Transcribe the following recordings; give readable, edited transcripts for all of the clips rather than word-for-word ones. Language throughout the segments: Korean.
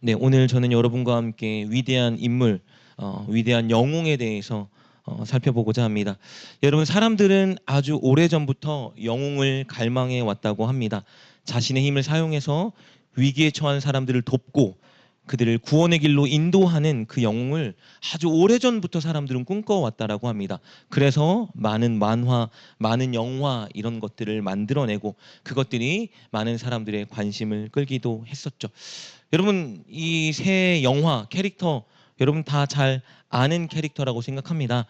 네, 오늘 저는 여러분과 함께 위대한 인물, 위대한 영웅에 대해서 살펴보고자 합니다. 여러분, 사람들은 아주 오래전부터 영웅을 갈망해 왔다고 합니다. 자신의 힘을 사용해서 위기에 처한 사람들을 돕고 그들을 구원의 길로 인도하는 그 영웅을 아주 오래전부터 사람들은 꿈꿔왔다라고 합니다. 그래서 많은 만화, 많은 영화 이런 것들을 만들어내고 그것들이 많은 사람들의 관심을 끌기도 했었죠. 여러분, 이 세 영화 캐릭터 여러분 다 잘 아는 캐릭터라고 생각합니다.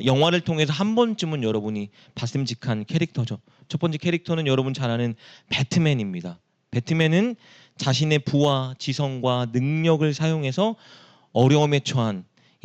영화를 통해서 한 번쯤은 여러분이 봤음직한 캐릭터죠. 첫 번째 캐릭터는 여러분 잘 아는 배트맨입니다. 배트맨은 자신의 부와 지성과 능력을 사용해서 어려움에 처한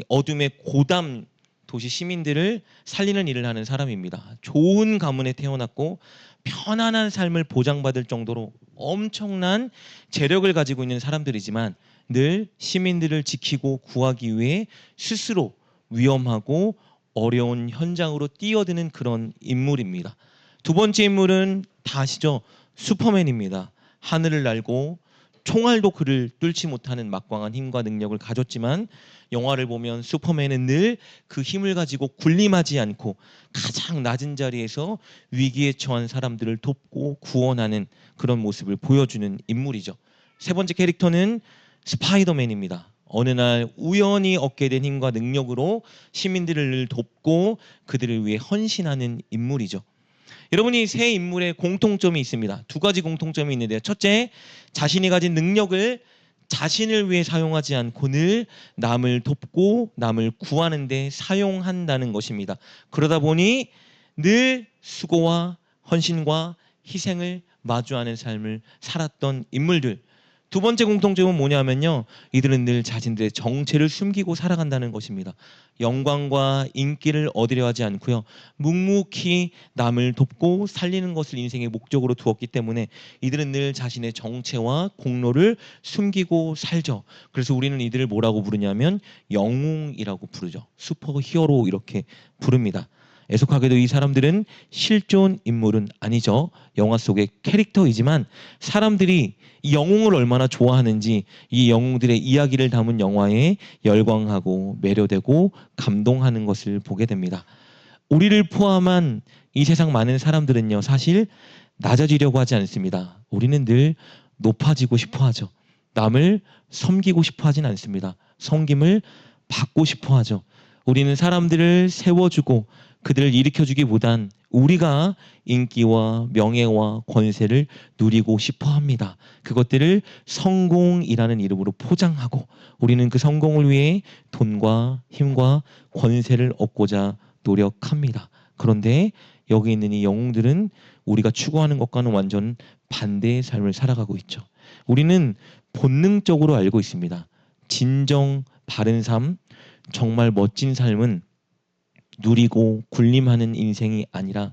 어둠의 고담 도시 시민들을 살리는 일을 하는 사람입니다. 좋은 가문에 태어났고 편안한 삶을 보장받을 정도로 엄청난 재력을 가지고 있는 사람들이지만 늘 시민들을 지키고 구하기 위해 스스로 위험하고 어려운 현장으로 뛰어드는 그런 인물입니다. 두 번째 인물은 다 아시죠? 슈퍼맨입니다. 하늘을 날고 총알도 그를 뚫지 못하는 막강한 힘과 능력을 가졌지만 영화를 보면 슈퍼맨은 늘 그 힘을 가지고 군림하지 않고 가장 낮은 자리에서 위기에 처한 사람들을 돕고 구원하는 그런 모습을 보여주는 인물이죠. 세 번째 캐릭터는 스파이더맨입니다. 어느 날 우연히 얻게 된 힘과 능력으로 시민들을 돕고 그들을 위해 헌신하는 인물이죠. 여러분이 세 인물의 공통점이 있습니다. 두 가지 공통점이 있는데요. 첫째, 자신이 가진 능력을 자신을 위해 사용하지 않고 늘 남을 돕고 남을 구하는 데 사용한다는 것입니다. 그러다 보니 늘 수고와 헌신과 희생을 마주하는 삶을 살았던 인물들. 두 번째 공통점은 뭐냐면요. 이들은 늘 자신들의 정체를 숨기고 살아간다는 것입니다. 영광과 인기를 얻으려 하지 않고요. 묵묵히 남을 돕고 살리는 것을 인생의 목적으로 두었기 때문에 이들은 늘 자신의 정체와 공로를 숨기고 살죠. 그래서 우리는 이들을 뭐라고 부르냐면 영웅이라고 부르죠. 슈퍼히어로 이렇게 부릅니다. 애석하게도 이 사람들은 실존 인물은 아니죠. 영화 속의 캐릭터이지만 사람들이 이 영웅을 얼마나 좋아하는지 이 영웅들의 이야기를 담은 영화에 열광하고 매료되고 감동하는 것을 보게 됩니다. 우리를 포함한 이 세상 많은 사람들은요, 사실 낮아지려고 하지 않습니다. 우리는 늘 높아지고 싶어 하죠. 남을 섬기고 싶어 하진 않습니다. 섬김을 받고 싶어 하죠. 우리는 사람들을 세워주고 그들을 일으켜주기보단 우리가 인기와 명예와 권세를 누리고 싶어 합니다. 그것들을 성공이라는 이름으로 포장하고 우리는 그 성공을 위해 돈과 힘과 권세를 얻고자 노력합니다. 그런데 여기 있는 이 영웅들은 우리가 추구하는 것과는 완전 반대의 삶을 살아가고 있죠. 우리는 본능적으로 알고 있습니다. 진정 바른 삶, 정말 멋진 삶은 누리고 군림하는 인생이 아니라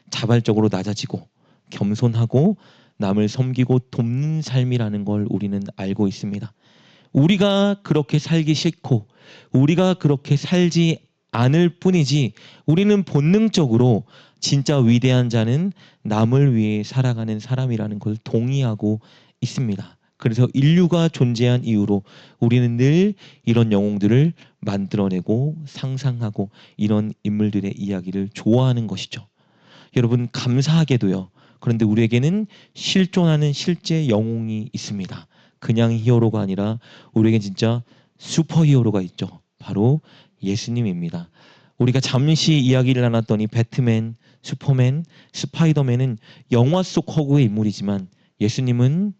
자발적으로 낮아지고 겸손하고 남을 섬기고 돕는 삶이라는 걸 우리는 알고 있습니다. 우리가 그렇게 살기 싫고 우리가 그렇게 살지 않을 뿐이지 우리는 본능적으로 진짜 위대한 자는 남을 위해 살아가는 사람이라는 걸 동의하고 있습니다. 그래서 인류가 존재한 이후로 우리는 늘 이런 영웅들을 만들어내고 상상하고 이런 인물들의 이야기를 좋아하는 것이죠. 여러분, 감사하게도요. 그런데 우리에게는 실존하는 실제 영웅이 있습니다. 그냥 히어로가 아니라 우리에겐 진짜 슈퍼히어로가 있죠. 바로 예수님입니다. 우리가 잠시 이야기를 나눴더니 배트맨, 슈퍼맨, 스파이더맨은 영화 속 허구의 인물이지만 예수님은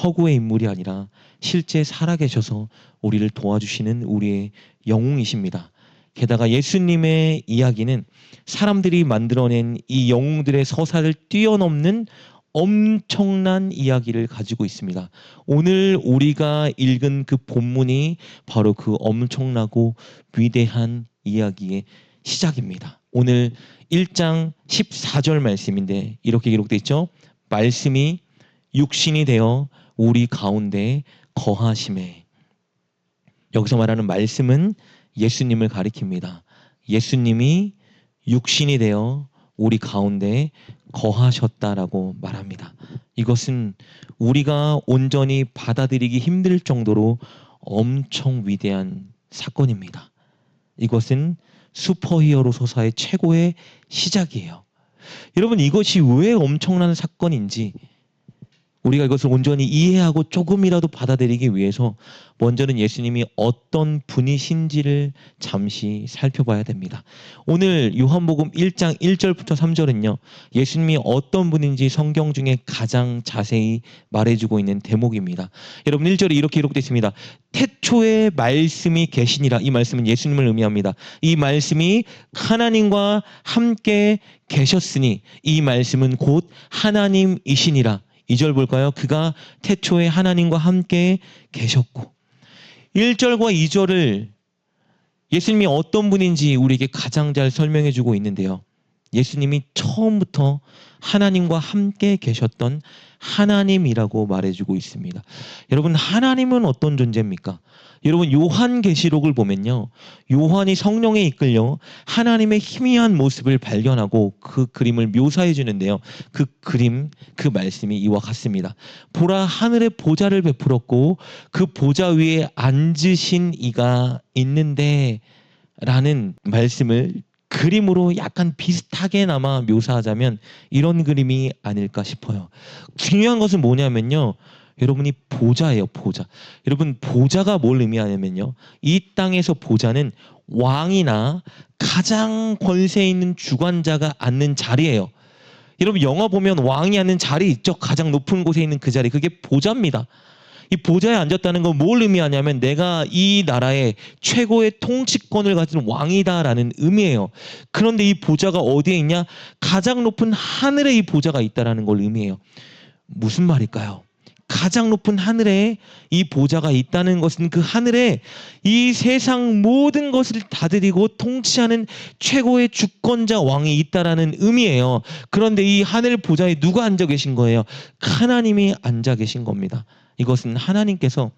허구의 인물이 아니라 실제 살아계셔서 우리를 도와주시는 우리의 영웅이십니다. 게다가 예수님의 이야기는 사람들이 만들어낸 이 영웅들의 서사를 뛰어넘는 엄청난 이야기를 가지고 있습니다. 오늘 우리가 읽은 그 본문이 바로 그 엄청나고 위대한 이야기의 시작입니다. 오늘 1장 14절 말씀인데 이렇게 기록되어 있죠. 말씀이 육신이 되어 우리 가운데 거하심에. 여기서 말하는 말씀은 예수님을 가리킵니다. 예수님이 육신이 되어 우리 가운데 거하셨다라고 말합니다. 이것은 우리가 온전히 받아들이기 힘들 정도로 엄청 위대한 사건입니다. 이것은 슈퍼히어로 서사의 최고의 시작이에요. 여러분, 이것이 왜 엄청난 사건인지 우리가 이것을 온전히 이해하고 조금이라도 받아들이기 위해서 먼저는 예수님이 어떤 분이신지를 잠시 살펴봐야 됩니다. 오늘 요한복음 1장 1절부터 3절은요. 예수님이 어떤 분인지 성경 중에 가장 자세히 말해주고 있는 대목입니다. 여러분, 1절에 이렇게 기록되어 있습니다. 태초에 말씀이 계시니라. 이 말씀은 예수님을 의미합니다. 이 말씀이 하나님과 함께 계셨으니 이 말씀은 곧 하나님이시니라. 2절 볼까요? 그가 태초에 하나님과 함께 계셨고. 1절과 2절을 예수님이 어떤 분인지 우리에게 가장 잘 설명해 주고 있는데요. 예수님이 처음부터 하나님과 함께 계셨던 하나님이라고 말해주고 있습니다. 여러분, 하나님은 어떤 존재입니까? 여러분, 요한계시록을 보면요, 요한이 성령에 이끌려 하나님의 희미한 모습을 발견하고 그 그림을 묘사해 주는데요. 그 그림, 그 말씀이 이와 같습니다. 보라, 하늘의 보좌를 베풀었고 그 보좌 위에 앉으신 이가 있는데 라는 말씀을 그림으로 약간 비슷하게나마 묘사하자면 이런 그림이 아닐까 싶어요. 중요한 것은 뭐냐면요, 여러분이 보좌예요. 보좌. 여러분, 보좌가 뭘 의미하냐면요, 이 땅에서 보좌는 왕이나 가장 권세 있는 주관자가 앉는 자리예요. 여러분, 영화 보면 왕이 앉는 자리 있죠. 가장 높은 곳에 있는 그 자리, 그게 보좌입니다. 이 보좌에 앉았다는 건 뭘 의미하냐면 내가 이 나라의 최고의 통치권을 가진 왕이다라는 의미예요. 그런데 이 보좌가 어디에 있냐? 가장 높은 하늘에 이 보좌가 있다라는 걸 의미해요. 무슨 말일까요? 가장 높은 하늘에 이 보좌가 있다는 것은 그 하늘에 이 세상 모든 것을 다스리고 통치하는 최고의 주권자 왕이 있다라는 의미예요. 그런데 이 하늘 보좌에 누가 앉아 계신 거예요? 하나님이 앉아 계신 겁니다. 이것은 하나님께서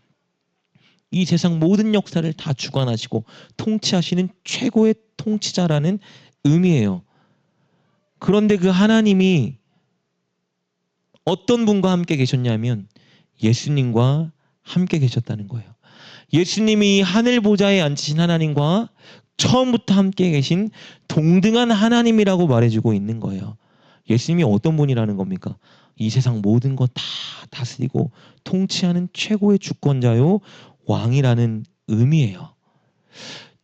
이 세상 모든 역사를 다 주관하시고 통치하시는 최고의 통치자라는 의미예요. 그런데 그 하나님이 어떤 분과 함께 계셨냐면 예수님과 함께 계셨다는 거예요. 예수님이 하늘 보좌에 앉으신 하나님과 처음부터 함께 계신 동등한 하나님이라고 말해주고 있는 거예요. 예수님이 어떤 분이라는 겁니까? 이 세상 모든 것 다 다스리고 통치하는 최고의 주권자요 왕이라는 의미예요.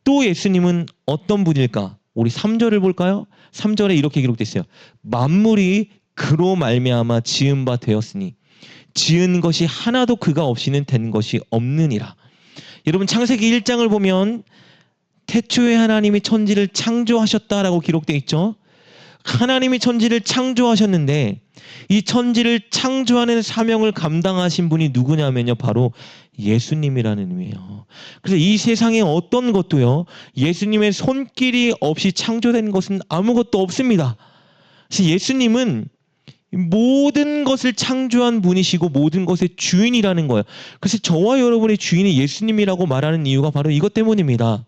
또 예수님은 어떤 분일까? 우리 3절을 볼까요? 3절에 이렇게 기록되어 있어요. 만물이 그로 말미암아 지은 바 되었으니 지은 것이 하나도 그가 없이는 된 것이 없느니라. 여러분, 창세기 1장을 보면 태초에 하나님이 천지를 창조하셨다라고 기록되어 있죠. 하나님이 천지를 창조하셨는데 이 천지를 창조하는 사명을 감당하신 분이 누구냐면요, 바로 예수님이라는 의미예요. 그래서 이 세상에 어떤 것도요, 예수님의 손길이 없이 창조된 것은 아무것도 없습니다. 그래서 예수님은 모든 것을 창조한 분이시고 모든 것의 주인이라는 거예요. 그래서 저와 여러분의 주인이 예수님이라고 말하는 이유가 바로 이것 때문입니다.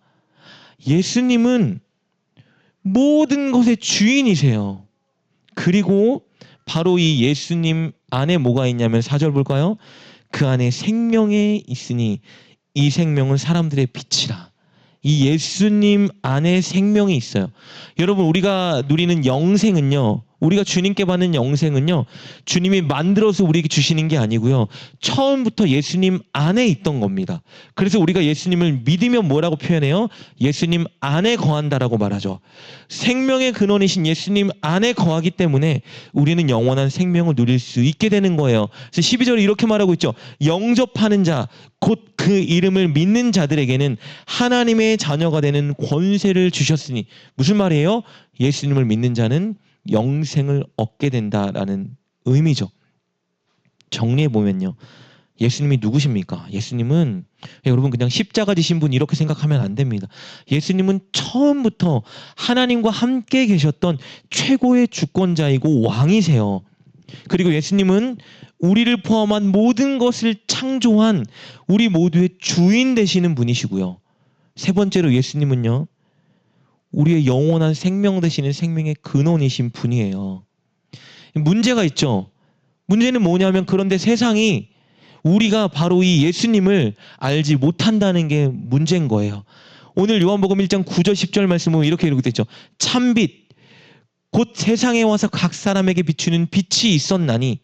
예수님은 모든 것의 주인이세요. 그리고 바로 이 예수님 안에 뭐가 있냐면 4절 볼까요? 그 안에 생명이 있으니 이 생명은 사람들의 빛이라. 이 예수님 안에 생명이 있어요. 여러분, 우리가 누리는 영생은요, 우리가 주님께 받는 영생은요, 주님이 만들어서 우리에게 주시는 게 아니고요, 처음부터 예수님 안에 있던 겁니다. 그래서 우리가 예수님을 믿으면 뭐라고 표현해요? 예수님 안에 거한다라고 말하죠. 생명의 근원이신 예수님 안에 거하기 때문에 우리는 영원한 생명을 누릴 수 있게 되는 거예요. 그래서 12절에 이렇게 말하고 있죠. 영접하는 자, 곧 그 이름을 믿는 자들에게는 하나님의 자녀가 되는 권세를 주셨으니, 무슨 말이에요? 예수님을 믿는 자는 영생을 얻게 된다라는 의미죠. 정리해보면요, 예수님이 누구십니까? 예수님은, 여러분, 그냥 십자가 지신 분 이렇게 생각하면 안 됩니다. 예수님은 처음부터 하나님과 함께 계셨던 최고의 주권자이고 왕이세요. 그리고 예수님은 우리를 포함한 모든 것을 창조한 우리 모두의 주인 되시는 분이시고요. 세 번째로 예수님은요, 우리의 영원한 생명 되시는 생명의 근원이신 분이에요. 문제가 있죠. 문제는 뭐냐면 그런데 세상이 우리가 바로 이 예수님을 알지 못한다는 게 문제인 거예요. 오늘 요한복음 1장 9절 10절 말씀은 이렇게 기록되죠. 참빛 곧 세상에 와서 각 사람에게 비추는 빛이 있었나니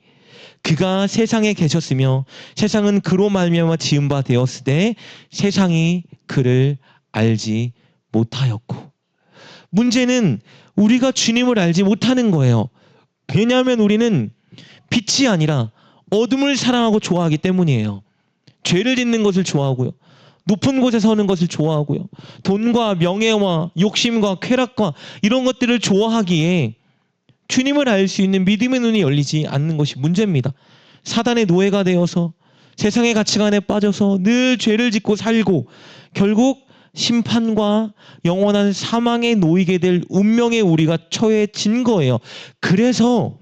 그가 세상에 계셨으며 세상은 그로 말미암아 지은 바 되었으되 세상이 그를 알지 못하였고. 문제는 우리가 주님을 알지 못하는 거예요. 왜냐하면 우리는 빛이 아니라 어둠을 사랑하고 좋아하기 때문이에요. 죄를 짓는 것을 좋아하고요. 높은 곳에 서는 것을 좋아하고요. 돈과 명예와 욕심과 쾌락과 이런 것들을 좋아하기에 주님을 알 수 있는 믿음의 눈이 열리지 않는 것이 문제입니다. 사단의 노예가 되어서 세상의 가치관에 빠져서 늘 죄를 짓고 살고 결국 심판과 영원한 사망에 놓이게 될 운명에 우리가 처해진 거예요. 그래서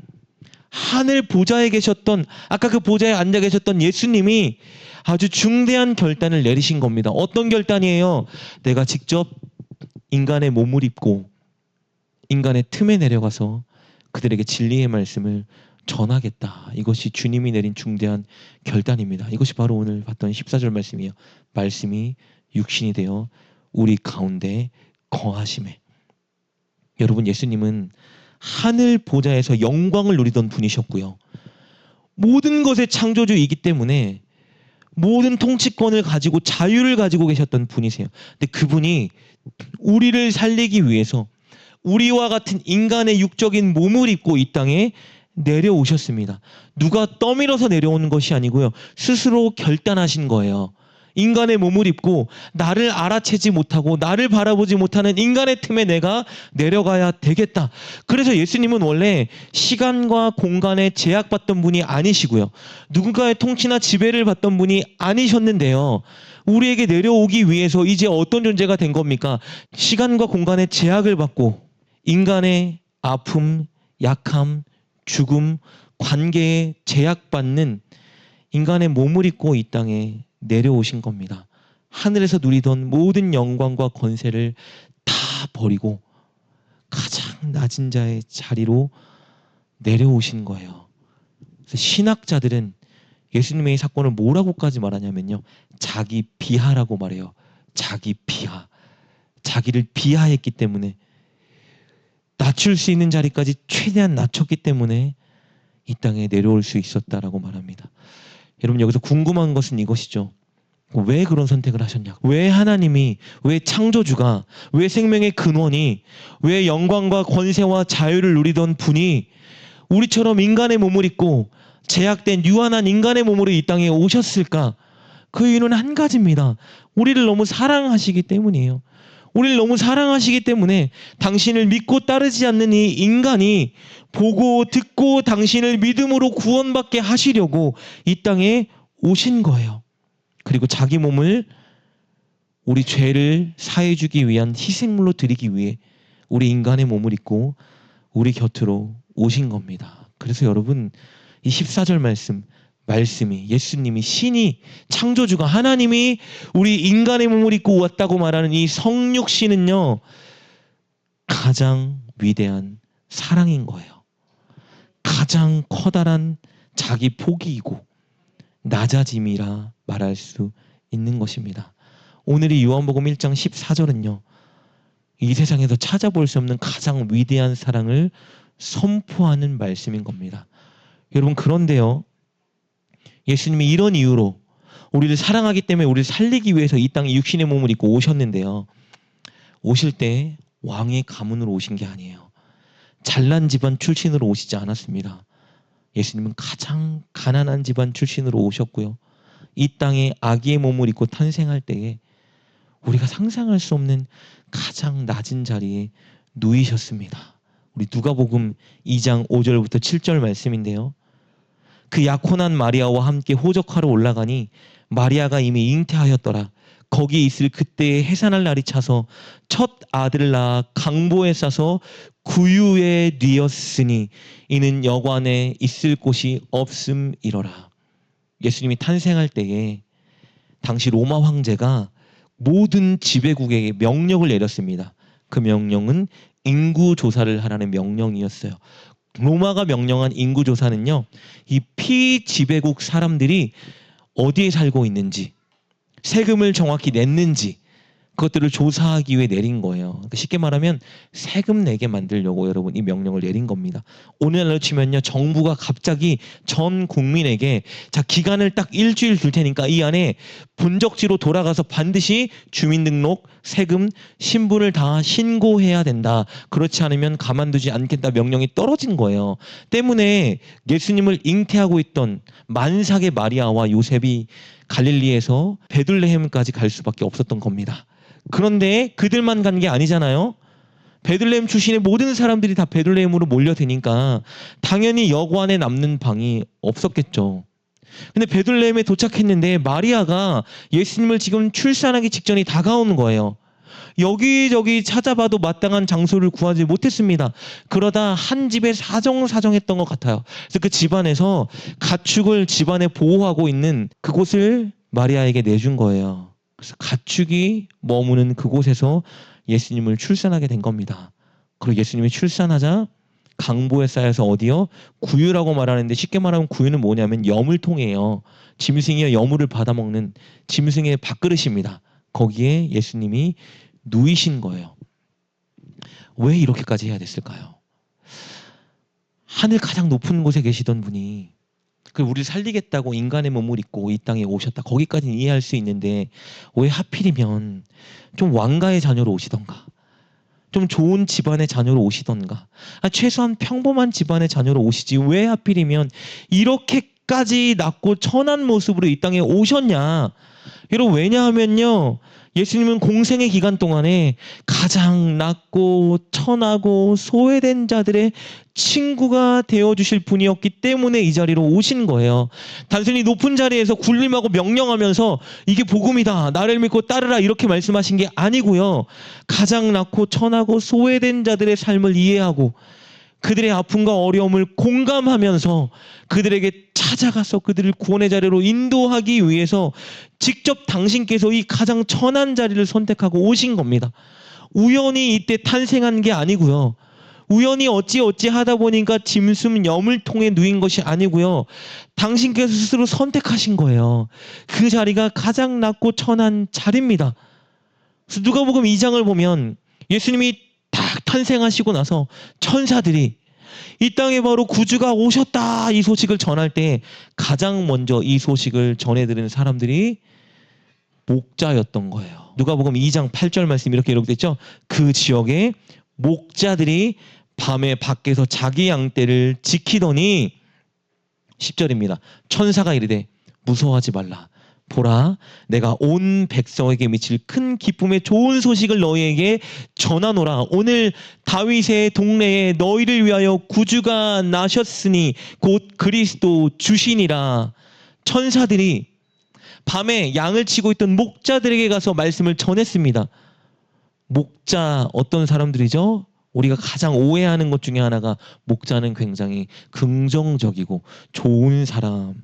하늘 보좌에 계셨던, 아까 그 보좌에 앉아 계셨던 예수님이 아주 중대한 결단을 내리신 겁니다. 어떤 결단이에요? 내가 직접 인간의 몸을 입고 인간의 틈에 내려가서 그들에게 진리의 말씀을 전하겠다. 이것이 주님이 내린 중대한 결단입니다. 이것이 바로 오늘 봤던 14절 말씀이에요. 말씀이 육신이 되어 우리 가운데 거하심에. 여러분, 예수님은 하늘 보좌에서 영광을 누리던 분이셨고요. 모든 것의 창조주이기 때문에 모든 통치권을 가지고 자유를 가지고 계셨던 분이세요. 근데 그분이 우리를 살리기 위해서 우리와 같은 인간의 육적인 몸을 입고 이 땅에 내려오셨습니다. 누가 떠밀어서 내려오는 것이 아니고요. 스스로 결단하신 거예요. 인간의 몸을 입고 나를 알아채지 못하고 나를 바라보지 못하는 인간의 틈에 내가 내려가야 되겠다. 그래서 예수님은 원래 시간과 공간에 제약받던 분이 아니시고요. 누군가의 통치나 지배를 받던 분이 아니셨는데요. 우리에게 내려오기 위해서 이제 어떤 존재가 된 겁니까? 시간과 공간의 제약을 받고 인간의 아픔, 약함, 죽음, 관계에 제약받는 인간의 몸을 입고 이 땅에 내려오신 겁니다. 하늘에서 누리던 모든 영광과 권세를 다 버리고 가장 낮은 자의 자리로 내려오신 거예요. 그래서 신학자들은 예수님의 이 사건을 뭐라고까지 말하냐면요. 자기 비하라고 말해요. 자기 비하. 자기를 비하했기 때문에 낮출 수 있는 자리까지 최대한 낮췄기 때문에 이 땅에 내려올 수 있었다라고 말합니다. 여러분, 여기서 궁금한 것은 이것이죠. 왜 그런 선택을 하셨냐? 왜 하나님이, 왜 창조주가, 왜 생명의 근원이, 왜 영광과 권세와 자유를 누리던 분이 우리처럼 인간의 몸을 입고 제약된 유한한 인간의 몸으로 이 땅에 오셨을까? 그 이유는 한 가지입니다. 우리를 너무 사랑하시기 때문이에요. 우리를 너무 사랑하시기 때문에 당신을 믿고 따르지 않는 이 인간이 보고 듣고 당신을 믿음으로 구원받게 하시려고 이 땅에 오신 거예요. 그리고 자기 몸을 우리 죄를 사해주기 위한 희생물로 드리기 위해 우리 인간의 몸을 입고 우리 곁으로 오신 겁니다. 그래서 여러분, 이 14절 말씀이 예수님이, 신이, 창조주가, 하나님이 우리 인간의 몸을 입고 왔다고 말하는 이 성육신은요, 가장 위대한 사랑인 거예요. 가장 커다란 자기 포기이고 낮아짐이라 말할 수 있는 것입니다. 오늘 이 요한복음 1장 14절은요, 이 세상에서 찾아볼 수 없는 가장 위대한 사랑을 선포하는 말씀인 겁니다. 여러분, 그런데요, 예수님이 이런 이유로 우리를 사랑하기 때문에 우리를 살리기 위해서 이 땅에 육신의 몸을 입고 오셨는데요, 오실 때 왕의 가문으로 오신 게 아니에요. 잘난 집안 출신으로 오시지 않았습니다. 예수님은 가장 가난한 집안 출신으로 오셨고요, 이 땅에 아기의 몸을 입고 탄생할 때에 우리가 상상할 수 없는 가장 낮은 자리에 누이셨습니다. 우리 누가복음 2장 5절부터 7절 말씀인데요, 그 약혼한 마리아와 함께 호적하러 올라가니 마리아가 이미 잉태하였더라. 거기 있을 그때에 해산할 날이 차서 첫 아들을 낳아 강보에 싸서 구유에 뉘었으니 이는 여관에 있을 곳이 없음이러라. 예수님이 탄생할 때에 당시 로마 황제가 모든 지배국에게 명령을 내렸습니다. 그 명령은 인구 조사를 하라는 명령이었어요. 로마가 명령한 인구 조사는요, 이 피지배국 사람들이 어디에 살고 있는지, 세금을 정확히 냈는지, 그것들을 조사하기 위해 내린 거예요. 그러니까 쉽게 말하면 세금 내게 만들려고 여러분 이 명령을 내린 겁니다. 오늘날로 치면요, 정부가 갑자기 전 국민에게 자, 기간을 딱 일주일 줄 테니까 이 안에 본적지로 돌아가서 반드시 주민등록, 세금, 신분을 다 신고해야 된다. 그렇지 않으면 가만두지 않겠다 명령이 떨어진 거예요. 때문에 예수님을 잉태하고 있던 만삭의 마리아와 요셉이 갈릴리에서 베들레헴까지 갈 수밖에 없었던 겁니다. 그런데 그들만 간 게 아니잖아요. 베들레헴 출신의 모든 사람들이 다 베들레헴으로 몰려드니까 당연히 여관에 남는 방이 없었겠죠. 근데 베들레헴에 도착했는데 마리아가 예수님을 지금 출산하기 직전이 다가오는 거예요. 여기저기 찾아봐도 마땅한 장소를 구하지 못했습니다. 그러다 한 집에 사정사정했던 것 같아요. 그래서 그 집안에서 가축을 집안에 보호하고 있는 그곳을 마리아에게 내준 거예요. 그래서 가축이 머무는 그곳에서 예수님을 출산하게 된 겁니다. 그리고 예수님이 출산하자 강보에 쌓여서 어디요? 구유라고 말하는데 쉽게 말하면 구유는 뭐냐면 여물통이에요. 짐승이 여물을 받아먹는 짐승의 밥그릇입니다. 거기에 예수님이 누이신 거예요. 왜 이렇게까지 해야 됐을까요? 하늘 가장 높은 곳에 계시던 분이 우리를 살리겠다고 인간의 몸을 입고 이 땅에 오셨다. 거기까지는 이해할 수 있는데 왜 하필이면 좀 왕가의 자녀로 오시던가, 좀 좋은 집안의 자녀로 오시던가, 최소한 평범한 집안의 자녀로 오시지 왜 하필이면 이렇게까지 낮고 천한 모습으로 이 땅에 오셨냐. 여러분, 왜냐하면요, 예수님은 공생의 기간 동안에 가장 낮고 천하고 소외된 자들의 친구가 되어주실 분이었기 때문에 이 자리로 오신 거예요. 단순히 높은 자리에서 군림하고 명령하면서 이게 복음이다, 나를 믿고 따르라 이렇게 말씀하신 게 아니고요. 가장 낮고 천하고 소외된 자들의 삶을 이해하고 그들의 아픔과 어려움을 공감하면서 그들에게 찾아가서 그들을 구원의 자리로 인도하기 위해서 직접 당신께서 이 가장 천한 자리를 선택하고 오신 겁니다. 우연히 이때 탄생한 게 아니고요. 우연히 어찌 하다 보니까 짐승 여물통에 누인 것이 아니고요. 당신께서 스스로 선택하신 거예요. 그 자리가 가장 낮고 천한 자리입니다. 그래서 누가복음 2장을 보면 예수님이 딱 탄생하시고 나서 천사들이 이 땅에 바로 구주가 오셨다 이 소식을 전할 때 가장 먼저 이 소식을 전해들은 사람들이 목자였던 거예요. 누가복음 2장 8절 말씀 이렇게 기록됐죠. 그 지역에 목자들이 밤에 밖에서 자기 양떼를 지키더니 10절입니다. 천사가 이르되 무서워하지 말라. 보라, 내가 온 백성에게 미칠 큰 기쁨의 좋은 소식을 너희에게 전하노라. 오늘 다윗의 동네에 너희를 위하여 구주가 나셨으니 곧 그리스도 주시니라. 천사들이 밤에 양을 치고 있던 목자들에게 가서 말씀을 전했습니다. 목자 어떤 사람들이죠? 우리가 가장 오해하는 것 중에 하나가 목자는 굉장히 긍정적이고 좋은 사람.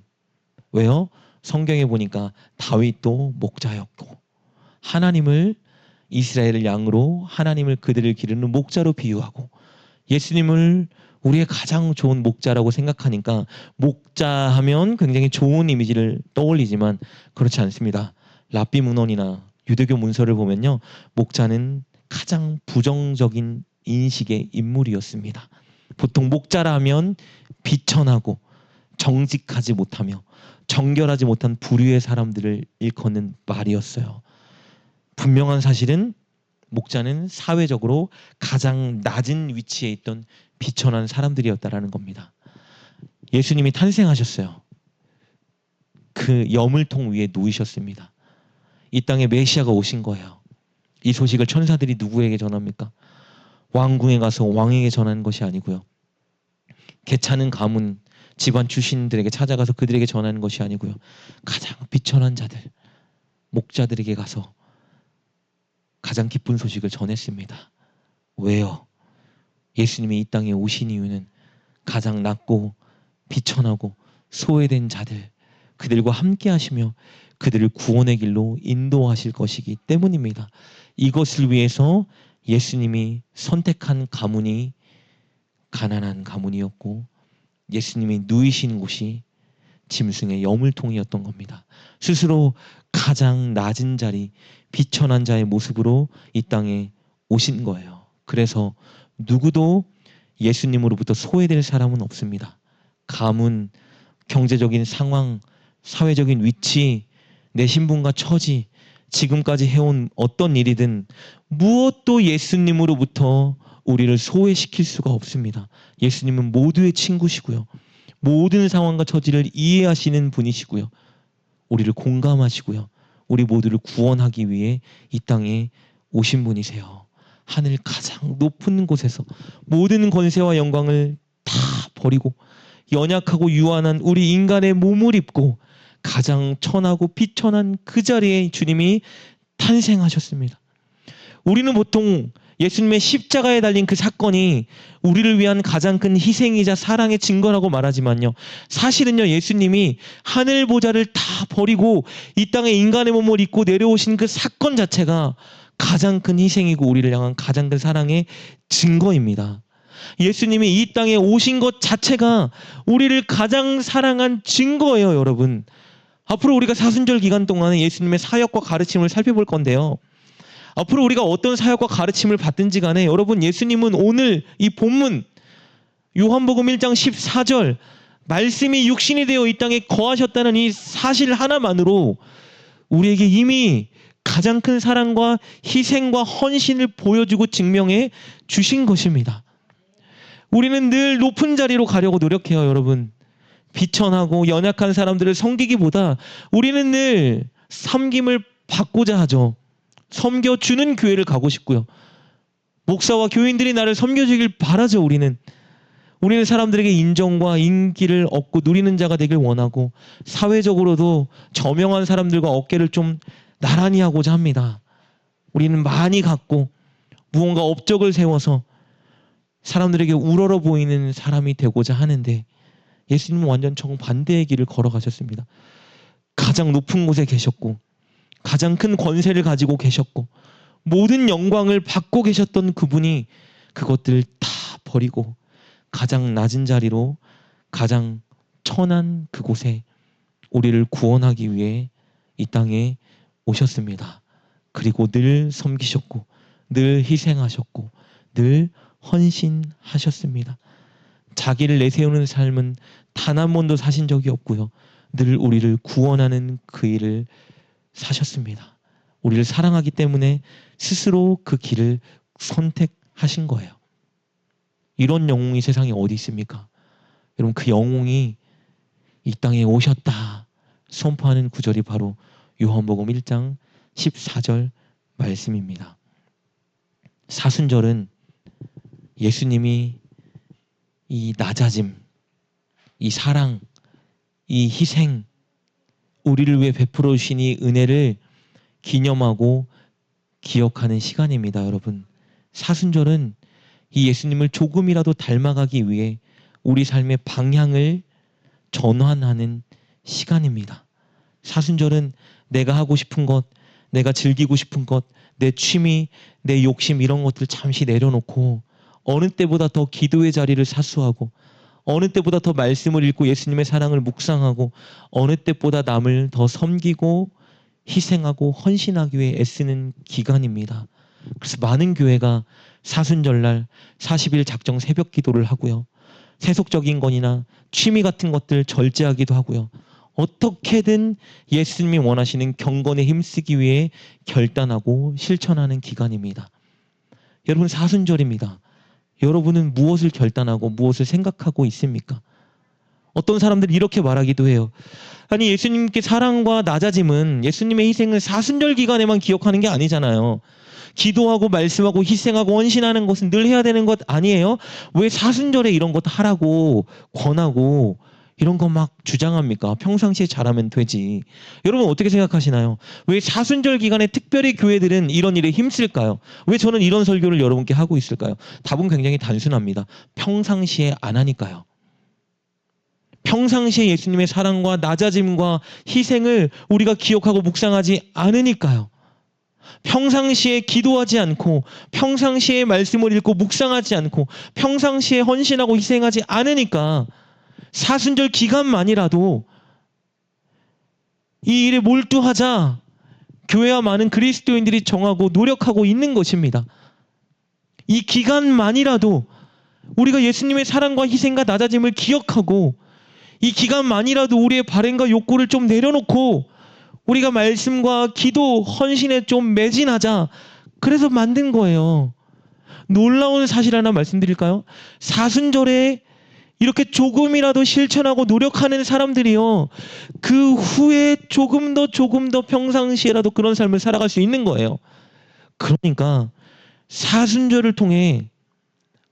왜요? 성경에 보니까 다윗도 목자였고 하나님을 이스라엘을 양으로 하나님을 그들을 기르는 목자로 비유하고 예수님을 우리의 가장 좋은 목자라고 생각하니까 목자하면 굉장히 좋은 이미지를 떠올리지만 그렇지 않습니다. 랍비 문헌이나 유대교 문서를 보면요, 목자는 가장 부정적인 인식의 인물이었습니다. 보통 목자라 하면 비천하고 정직하지 못하며 정결하지 못한 부류의 사람들을 일컫는 말이었어요. 분명한 사실은 목자는 사회적으로 가장 낮은 위치에 있던 비천한 사람들이었다라는 겁니다. 예수님이 탄생하셨어요. 그 여물통 위에 누이셨습니다. 이 땅에 메시아가 오신 거예요. 이 소식을 천사들이 누구에게 전합니까? 왕궁에 가서 왕에게 전하는 것이 아니고요. 개찮은 가문 집안 출신들에게 찾아가서 그들에게 전하는 것이 아니고요. 가장 비천한 자들, 목자들에게 가서 가장 기쁜 소식을 전했습니다. 왜요? 예수님이 이 땅에 오신 이유는 가장 낮고 비천하고 소외된 자들, 그들과 함께 하시며 그들을 구원의 길로 인도하실 것이기 때문입니다. 이것을 위해서 예수님이 선택한 가문이 가난한 가문이었고 예수님이 누이신 곳이 짐승의 여물통이었던 겁니다. 스스로 가장 낮은 자리, 비천한 자의 모습으로 이 땅에 오신 거예요. 그래서 누구도 예수님으로부터 소외될 사람은 없습니다. 가문, 경제적인 상황, 사회적인 위치, 내 신분과 처지, 지금까지 해온 어떤 일이든 무엇도 예수님으로부터 우리를 소외시킬 수가 없습니다. 예수님은 모두의 친구시고요. 모든 상황과 처지를 이해하시는 분이시고요. 우리를 공감하시고요. 우리 모두를 구원하기 위해 이 땅에 오신 분이세요. 하늘 가장 높은 곳에서 모든 권세와 영광을 다 버리고 연약하고 유한한 우리 인간의 몸을 입고 가장 천하고 비천한 그 자리에 주님이 탄생하셨습니다. 우리는 보통 예수님의 십자가에 달린 그 사건이 우리를 위한 가장 큰 희생이자 사랑의 증거라고 말하지만요. 사실은요, 예수님이 하늘 보좌를 다 버리고 이 땅에 인간의 몸을 입고 내려오신 그 사건 자체가 가장 큰 희생이고 우리를 향한 가장 큰 사랑의 증거입니다. 예수님이 이 땅에 오신 것 자체가 우리를 가장 사랑한 증거예요, 여러분. 앞으로 우리가 사순절 기간 동안에 예수님의 사역과 가르침을 살펴볼 건데요. 앞으로 우리가 어떤 사역과 가르침을 받든지 간에 여러분, 예수님은 오늘 이 본문 요한복음 1장 14절 말씀이 육신이 되어 이 땅에 거하셨다는 이 사실 하나만으로 우리에게 이미 가장 큰 사랑과 희생과 헌신을 보여주고 증명해 주신 것입니다. 우리는 늘 높은 자리로 가려고 노력해요, 여러분. 비천하고 연약한 사람들을 섬기기보다 우리는 늘 섬김을 받고자 하죠. 섬겨주는 교회를 가고 싶고요. 목사와 교인들이 나를 섬겨주길 바라죠. 우리는 사람들에게 인정과 인기를 얻고 누리는 자가 되길 원하고 사회적으로도 저명한 사람들과 어깨를 좀 나란히 하고자 합니다. 우리는 많이 갖고 무언가 업적을 세워서 사람들에게 우러러 보이는 사람이 되고자 하는데 예수님은 완전 정반대의 길을 걸어가셨습니다. 가장 높은 곳에 계셨고 가장 큰 권세를 가지고 계셨고 모든 영광을 받고 계셨던 그분이 그것들을 다 버리고 가장 낮은 자리로 가장 천한 그곳에 우리를 구원하기 위해 이 땅에 오셨습니다. 그리고 늘 섬기셨고 늘 희생하셨고 늘 헌신하셨습니다. 자기를 내세우는 삶은 단 한 번도 사신 적이 없고요. 늘 우리를 구원하는 그 일을 사셨습니다. 우리를 사랑하기 때문에 스스로 그 길을 선택하신 거예요. 이런 영웅이 세상에 어디 있습니까? 여러분, 그 영웅이 이 땅에 오셨다 선포하는 구절이 바로 요한복음 1장 14절 말씀입니다. 사순절은 예수님이 이 낮아짐, 이 사랑, 이 희생, 우리를 위해 베풀어 주신 이 은혜를 기념하고 기억하는 시간입니다, 여러분. 사순절은 이 예수님을 조금이라도 닮아가기 위해 우리 삶의 방향을 전환하는 시간입니다. 사순절은 내가 하고 싶은 것, 내가 즐기고 싶은 것, 내 취미, 내 욕심 이런 것들 잠시 내려놓고 어느 때보다 더 기도의 자리를 사수하고 어느 때보다 더 말씀을 읽고 예수님의 사랑을 묵상하고 어느 때보다 남을 더 섬기고 희생하고 헌신하기 위해 애쓰는 기간입니다. 그래서 많은 교회가 사순절날 40일 작정 새벽 기도를 하고요. 세속적인 것이나 취미 같은 것들 절제하기도 하고요. 어떻게든 예수님이 원하시는 경건에 힘쓰기 위해 결단하고 실천하는 기간입니다. 여러분, 사순절입니다. 여러분은 무엇을 결단하고 무엇을 생각하고 있습니까? 어떤 사람들이 이렇게 말하기도 해요. 아니, 예수님께 사랑과 낮아짐은 예수님의 희생을 사순절 기간에만 기억하는 게 아니잖아요. 기도하고 말씀하고 희생하고 헌신하는 것은 늘 해야 되는 것 아니에요? 왜 사순절에 이런 것 하라고 권하고 이런 거 막 주장합니까? 평상시에 잘하면 되지. 여러분 어떻게 생각하시나요? 왜 사순절 기간에 특별히 교회들은 이런 일에 힘쓸까요? 왜 저는 이런 설교를 여러분께 하고 있을까요? 답은 굉장히 단순합니다. 평상시에 안 하니까요. 평상시에 예수님의 사랑과 낮아짐과 희생을 우리가 기억하고 묵상하지 않으니까요. 평상시에 기도하지 않고 평상시에 말씀을 읽고 묵상하지 않고 평상시에 헌신하고 희생하지 않으니까 사순절 기간만이라도 이 일에 몰두하자 교회와 많은 그리스도인들이 정하고 노력하고 있는 것입니다. 이 기간만이라도 우리가 예수님의 사랑과 희생과 낮아짐을 기억하고 이 기간만이라도 우리의 바램과 욕구를 좀 내려놓고 우리가 말씀과 기도, 헌신에 좀 매진하자. 그래서 만든 거예요. 놀라운 사실 하나 말씀드릴까요? 사순절에 이렇게 조금이라도 실천하고 노력하는 사람들이요, 그 후에 조금 더 평상시에라도 그런 삶을 살아갈 수 있는 거예요. 그러니까 사순절을 통해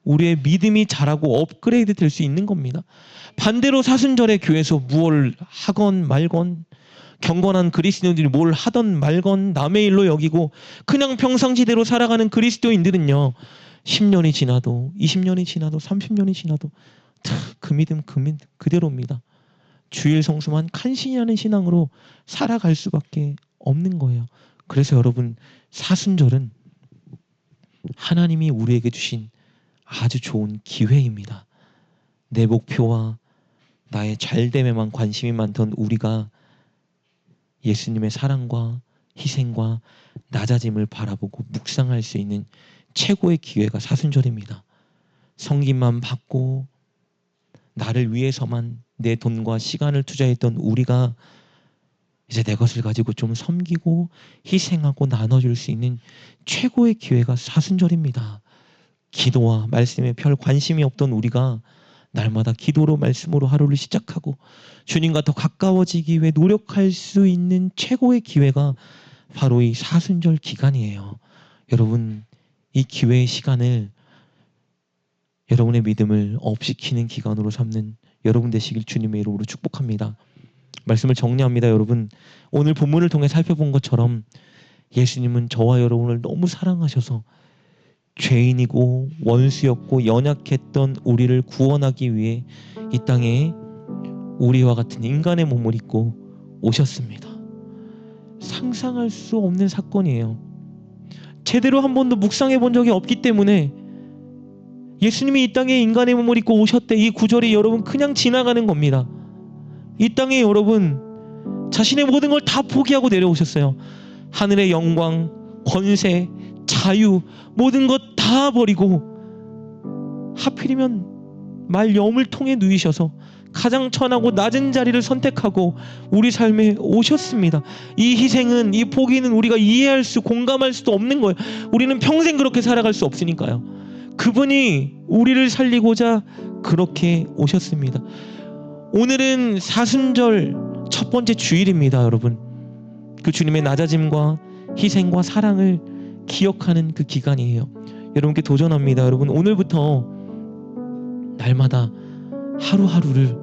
우리의 믿음이 자라고 업그레이드 될 수 있는 겁니다. 반대로 사순절에 교회에서 무엇을 하건 말건, 경건한 그리스도인들이 뭘 하던 말건 남의 일로 여기고 그냥 평상시대로 살아가는 그리스도인들은요, 10년이 지나도 20년이 지나도 30년이 지나도 그 믿음 그대로입니다. 주일 성수만 간신히 하는 신앙으로 살아갈 수밖에 없는 거예요. 그래서 여러분, 사순절은 하나님이 우리에게 주신 아주 좋은 기회입니다. 내 목표와 나의 잘됨에만 관심이 많던 우리가 예수님의 사랑과 희생과 낮아짐을 바라보고 묵상할 수 있는 최고의 기회가 사순절입니다. 성김만 받고 나를 위해서만 내 돈과 시간을 투자했던 우리가 이제 내 것을 가지고 좀 섬기고 희생하고 나눠줄 수 있는 최고의 기회가 사순절입니다. 기도와 말씀에 별 관심이 없던 우리가 날마다 기도로 말씀으로 하루를 시작하고 주님과 더 가까워지기 위해 노력할 수 있는 최고의 기회가 바로 이 사순절 기간이에요. 여러분, 이 기회의 시간을 여러분의 믿음을 업시키는 기간으로 삼는 여러분 되시길 주님의 이름으로 축복합니다. 말씀을 정리합니다. 여러분, 오늘 본문을 통해 살펴본 것처럼 예수님은 저와 여러분을 너무 사랑하셔서 죄인이고 원수였고 연약했던 우리를 구원하기 위해 이 땅에 우리와 같은 인간의 몸을 입고 오셨습니다. 상상할 수 없는 사건이에요. 제대로 한 번도 묵상해 본 적이 없기 때문에 예수님이 이 땅에 인간의 몸을 입고 오셨대, 이 구절이 여러분 그냥 지나가는 겁니다. 이 땅에 여러분 자신의 모든 걸 다 포기하고 내려오셨어요. 하늘의 영광, 권세, 자유, 모든 것 다 버리고 하필이면 말염을 통해 누이셔서 가장 천하고 낮은 자리를 선택하고 우리 삶에 오셨습니다. 이 희생은, 이 포기는 우리가 이해할 수, 공감할 수도 없는 거예요. 우리는 평생 그렇게 살아갈 수 없으니까요. 그분이 우리를 살리고자 그렇게 오셨습니다. 오늘은 사순절 첫 번째 주일입니다. 여러분, 그 주님의 낮아짐과 희생과 사랑을 기억하는 그 기간이에요. 여러분께 도전합니다. 여러분, 오늘부터 날마다 하루하루를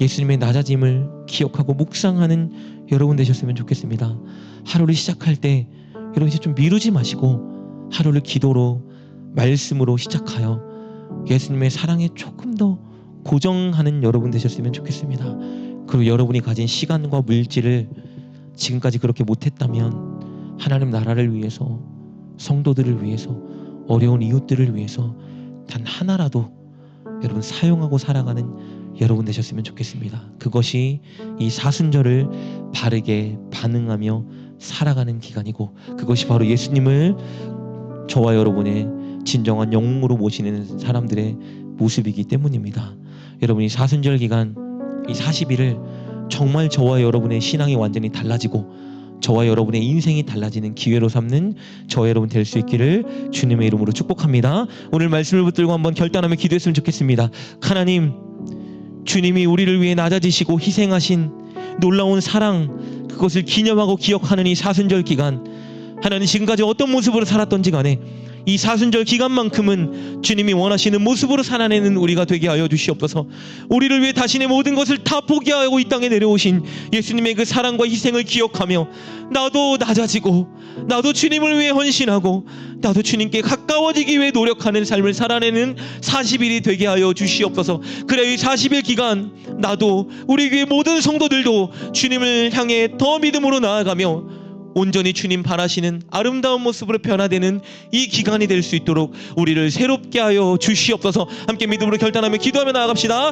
예수님의 낮아짐을 기억하고 묵상하는 여러분 되셨으면 좋겠습니다. 하루를 시작할 때 여러분 이제 좀 미루지 마시고 하루를 기도로, 말씀으로 시작하여 예수님의 사랑에 조금 더 고정하는 여러분 되셨으면 좋겠습니다. 그리고 여러분이 가진 시간과 물질을 지금까지 그렇게 못했다면 하나님 나라를 위해서, 성도들을 위해서, 어려운 이웃들을 위해서 단 하나라도 여러분 사용하고 살아가는 여러분 되셨으면 좋겠습니다. 그것이 이 사순절을 바르게 반응하며 살아가는 기간이고, 그것이 바로 예수님을 저와 여러분의 진정한 영웅으로 모시는 사람들의 모습이기 때문입니다. 여러분이 사순절 기간, 이 40일을 정말 저와 여러분의 신앙이 완전히 달라지고 저와 여러분의 인생이 달라지는 기회로 삼는 저와 여러분 될 수 있기를 주님의 이름으로 축복합니다. 오늘 말씀을 붙들고 한번 결단하며 기도했으면 좋겠습니다. 하나님, 주님이 우리를 위해 낮아지시고 희생하신 놀라운 사랑, 그것을 기념하고 기억하는 이 사순절 기간, 하나님 지금까지 어떤 모습으로 살았던지 간에 이 사순절 기간만큼은 주님이 원하시는 모습으로 살아내는 우리가 되게 하여 주시옵소서. 우리를 위해 자신의 모든 것을 다 포기하고 이 땅에 내려오신 예수님의 그 사랑과 희생을 기억하며 나도 낮아지고 나도 주님을 위해 헌신하고 나도 주님께 가까워지기 위해 노력하는 삶을 살아내는 40일이 되게 하여 주시옵소서. 그래, 이 40일 기간 나도, 우리 교회 모든 성도들도 주님을 향해 더 믿음으로 나아가며 온전히 주님 바라시는 아름다운 모습으로 변화되는 이 기간이 될 수 있도록 우리를 새롭게 하여 주시옵소서. 함께 믿음으로 결단하며 기도하며 나아갑시다.